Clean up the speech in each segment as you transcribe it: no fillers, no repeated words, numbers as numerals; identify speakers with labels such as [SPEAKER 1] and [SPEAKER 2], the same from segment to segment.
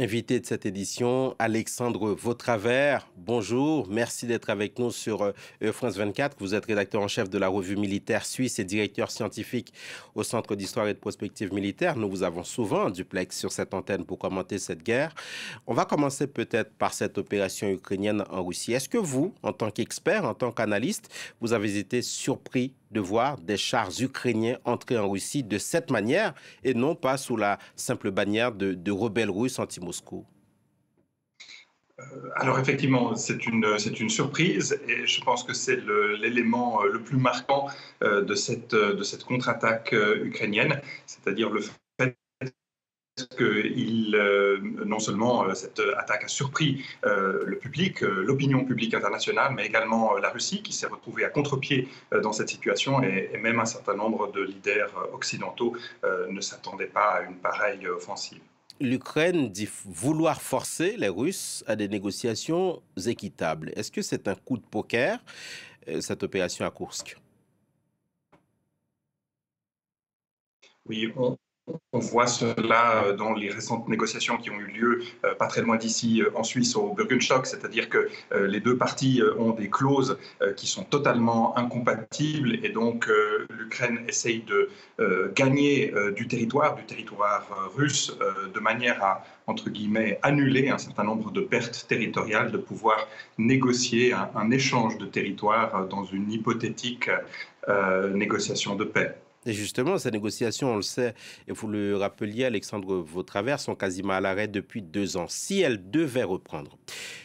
[SPEAKER 1] Invité de cette édition, Alexandre Vautravers. Bonjour, merci d'être avec nous sur France 24. Vous êtes rédacteur en chef de la revue militaire suisse et directeur scientifique au Centre d'histoire et de prospective militaire. Nous vous avons souvent en duplex sur cette antenne pour commenter cette guerre. On va commencer peut-être par cette opération ukrainienne en Russie. Est-ce que vous, en tant qu'expert, en tant qu'analyste, vous avez été surpris de voir des chars ukrainiens entrer en Russie de cette manière et non pas sous la simple bannière de rebelles russes anti-Moscou?
[SPEAKER 2] Alors effectivement, c'est une surprise et je pense que c'est l'élément le plus marquant de cette contre-attaque ukrainienne, c'est-à-dire le fait que non seulement cette attaque a surpris le public, l'opinion publique internationale, mais également la Russie qui s'est retrouvée à contre-pied dans cette situation et même un certain nombre de leaders occidentaux ne s'attendaient pas à une pareille offensive.
[SPEAKER 1] L'Ukraine dit vouloir forcer les Russes à des négociations équitables. Est-ce que c'est un coup de poker, cette opération à Koursk?
[SPEAKER 2] Oui, on voit cela dans les récentes négociations qui ont eu lieu pas très loin d'ici en Suisse au Bürgenstock, c'est-à-dire que les deux parties ont des clauses qui sont totalement incompatibles et donc l'Ukraine essaye de gagner du territoire russe de manière à, entre guillemets, annuler un certain nombre de pertes territoriales, de pouvoir négocier un échange de territoire dans une hypothétique négociation de paix.
[SPEAKER 1] Et justement, ces négociations, on le sait, et vous le rappeliez, Alexandre Vautravers, sont quasiment à l'arrêt depuis 2 ans. Si elles devaient reprendre,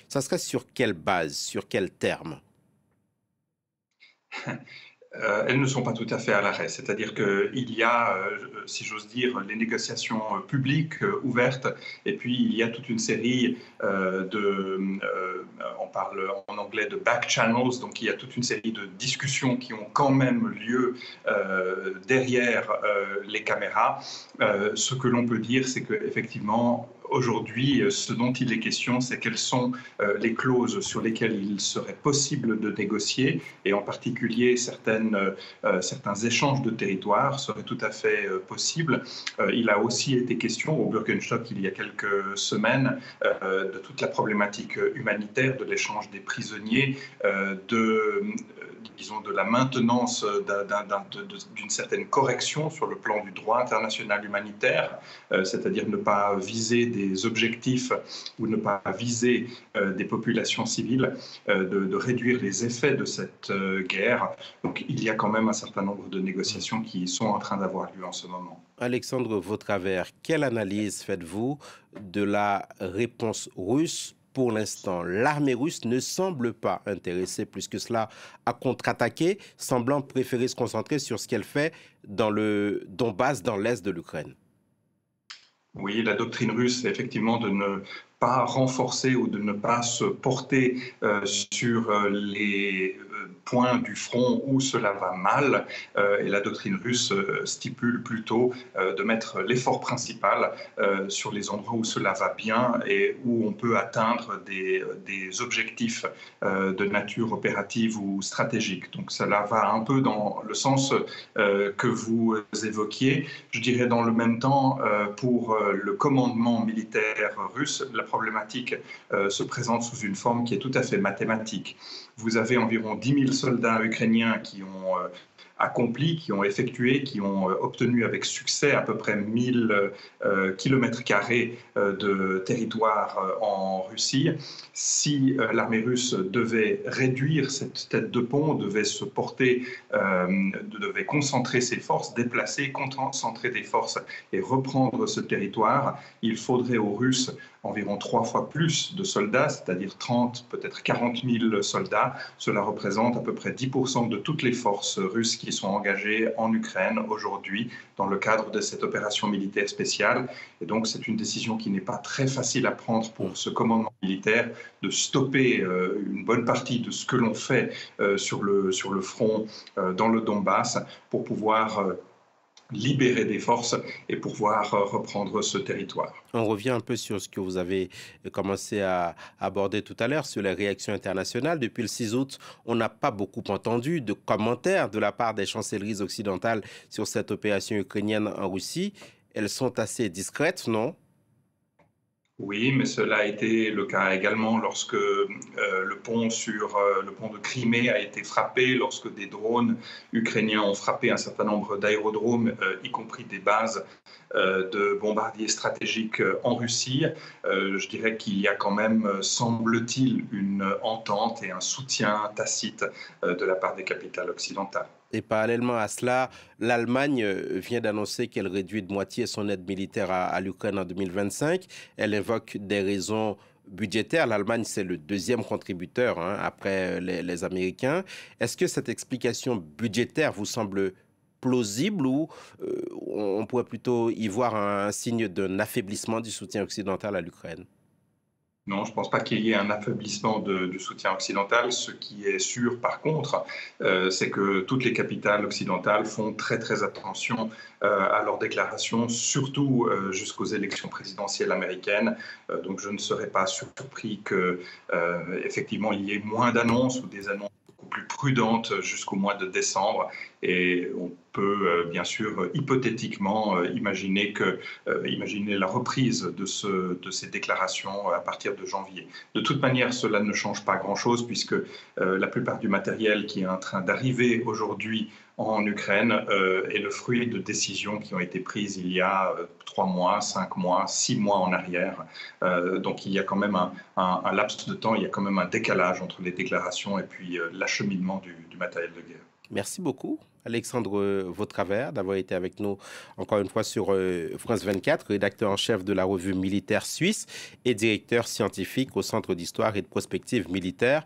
[SPEAKER 1] ça serait sur quelle base, sur quels termes?
[SPEAKER 2] Elles ne sont pas tout à fait à l'arrêt. C'est-à-dire qu'il y a, si j'ose dire, les négociations publiques ouvertes, et puis il y a toute une série on parle en anglais de back channels, donc il y a toute une série de discussions qui ont quand même lieu derrière les caméras. Ce que l'on peut dire, c'est qu'effectivement, aujourd'hui, ce dont il est question, c'est quelles sont les clauses sur lesquelles il serait possible de négocier, et en particulier certains échanges de territoires seraient tout à fait possibles. Il a aussi été question au Bürgenstock il y a quelques semaines de toute la problématique humanitaire, de l'échange des prisonniers, disons, de la maintenance d'une certaine correction sur le plan du droit international humanitaire, c'est-à-dire ne pas viser des objectifs ou ne pas viser des populations civiles, de réduire les effets de cette guerre. Donc il y a quand même un certain nombre de négociations qui sont en train d'avoir lieu en ce moment.
[SPEAKER 1] Alexandre Vautravers, quelle analyse faites-vous de la réponse russe? Pour l'instant, l'armée russe ne semble pas intéressée plus que cela à contre-attaquer, semblant préférer se concentrer sur ce qu'elle fait dans le Donbass, dans l'est de l'Ukraine.
[SPEAKER 2] Oui, la doctrine russe, c'est effectivement de ne pas renforcer ou de ne pas se porter sur les points du front où cela va mal. Et la doctrine russe stipule plutôt de mettre l'effort principal sur les endroits où cela va bien et où on peut atteindre des objectifs de nature opérative ou stratégique. Donc cela va un peu dans le sens que vous évoquiez. Je dirais dans le même temps, pour le commandement militaire russe, la problématique se présente sous une forme qui est tout à fait mathématique. Vous avez environ 10 000 soldats ukrainiens qui ont accompli, qui ont effectué, qui ont obtenu avec succès à peu près 1000 kilomètres carrés de territoire en Russie. Si l'armée russe devait réduire cette tête de pont, devait se porter, devait concentrer ses forces, déplacer, concentrer des forces et reprendre ce territoire, il faudrait aux Russes environ 3 fois plus de soldats, c'est-à-dire 30, peut-être 40 000 soldats. Cela représente à peu près 10% de toutes les forces russes qui sont engagées en Ukraine aujourd'hui dans le cadre de cette opération militaire spéciale. Et donc c'est une décision qui n'est pas très facile à prendre pour ce commandement militaire de stopper une bonne partie de ce que l'on fait sur le front dans le Donbass pour pouvoir libérer des forces et pouvoir reprendre ce territoire.
[SPEAKER 1] On revient un peu sur ce que vous avez commencé à aborder tout à l'heure, sur les réactions internationales. Depuis le 6 août, on n'a pas beaucoup entendu de commentaires de la part des chancelleries occidentales sur cette opération ukrainienne en Russie. Elles sont assez discrètes, non?
[SPEAKER 2] Oui, mais cela a été le cas également lorsque le pont de Crimée a été frappé, lorsque des drones ukrainiens ont frappé un certain nombre d'aérodromes, y compris des bases de bombardiers stratégiques en Russie. Je dirais qu'il y a quand même, semble-t-il, une entente et un soutien tacite de la part des capitales occidentales.
[SPEAKER 1] Et parallèlement à cela, l'Allemagne vient d'annoncer qu'elle réduit de moitié son aide militaire à l'Ukraine en 2025. Elle invoque des raisons budgétaires. L'Allemagne, c'est le deuxième contributeur, hein, après les Américains. Est-ce que cette explication budgétaire vous semble plausible ou on pourrait plutôt y voir un signe d'un affaiblissement du soutien occidental à l'Ukraine?
[SPEAKER 2] Non, je ne pense pas qu'il y ait un affaiblissement du soutien occidental. Ce qui est sûr, par contre, c'est que toutes les capitales occidentales font très très attention à leurs déclarations, surtout jusqu'aux élections présidentielles américaines. Donc je ne serais pas surpris que effectivement il y ait moins d'annonces ou des annonces beaucoup plus prudentes jusqu'au mois de décembre. Et on peut bien sûr hypothétiquement imaginer la reprise de ces déclarations à partir de janvier. De toute manière, cela ne change pas grand-chose puisque la plupart du matériel qui est en train d'arriver aujourd'hui en Ukraine est le fruit de décisions qui ont été prises il y a 3 mois, 5 mois, 6 mois en arrière. Donc il y a quand même un laps de temps, il y a quand même un décalage entre les déclarations et puis l'acheminement du matériel de guerre.
[SPEAKER 1] Merci beaucoup, Alexandre Vautravers, d'avoir été avec nous encore une fois sur France 24, rédacteur en chef de la revue militaire suisse et directeur scientifique au Centre d'histoire et de prospective militaire.